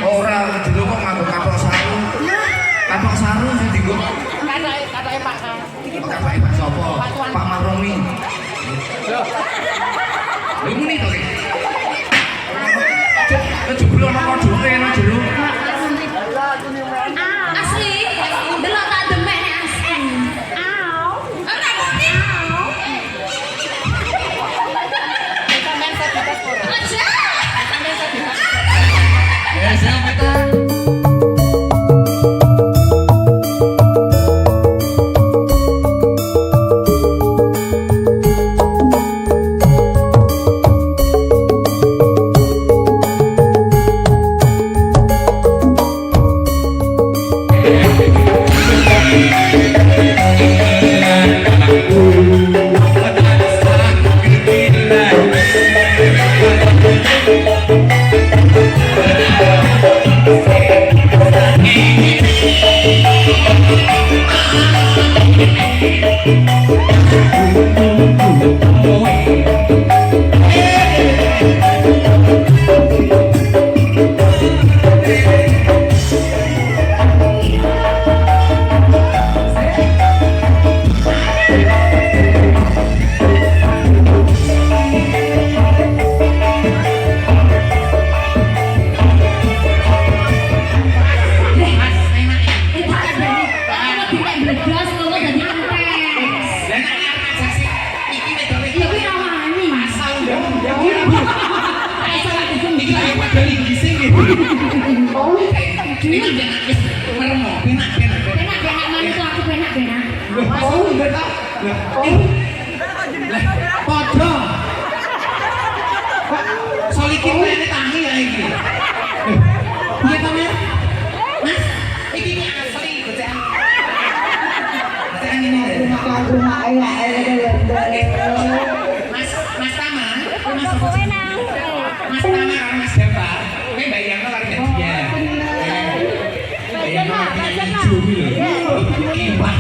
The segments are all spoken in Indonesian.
Ora dulu kok nganggo kapok saru. Kapok saru sing dienggo. Katanya Pak Kang. Kapake Pak sapa? Pak Maromi. Lha muni to iki. Kejebul ana kodoke ana jero. Asli, delok tak demek asli. Au. Ora muni. Sampeyan sebitas ora? Aja. Sampeyan sebitas. Ya siapa kita?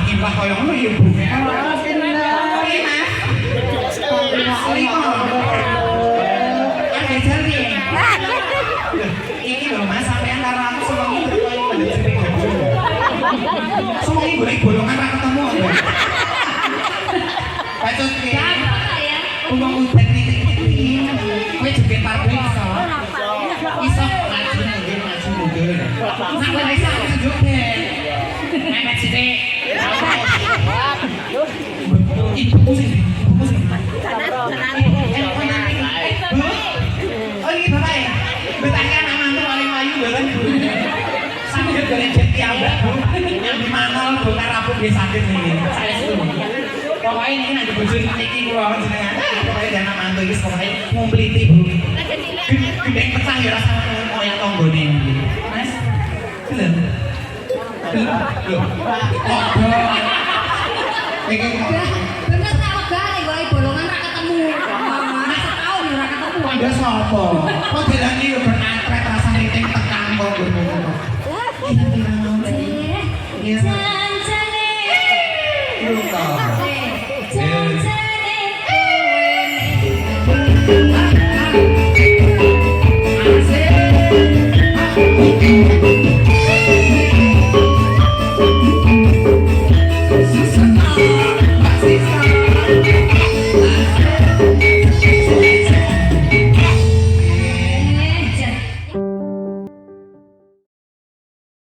Kimpah kaya ngono ya Bu. Oke Mas. Iki lho Mas sampean karo aku sewengi berkoyo pendhet gabung. Sewengi golek bolongan ra ketemu. Pacot ki. Wong udan titik-titik. Kowe joget parbe iso. Iso maju mundur. Nek kowe iso joget. Nek sithik. Ibu sih. Oh ini bapak ya? Betanya anak mantu paling layu kan Bu. Sambil jalan jeti ambak Bu. Yang di Manol, bukan rambut dia sakit nih. Saya suruh. Pokoknya ini nanti bujur ini keluar jenengan. Pokoknya anak mantu ini pokoknya ngumpliti Bu. Gede pecah ya rasa mau yang tonggo nih. Mas, belum. Bener tak wegane golek bolongan ra ketemu. Masa tahu ora ketemu. Ada sapa? Kok jalan iki yo benatret rasane ting tekan kok ngono. Janjane. Luka. Janjane kowe.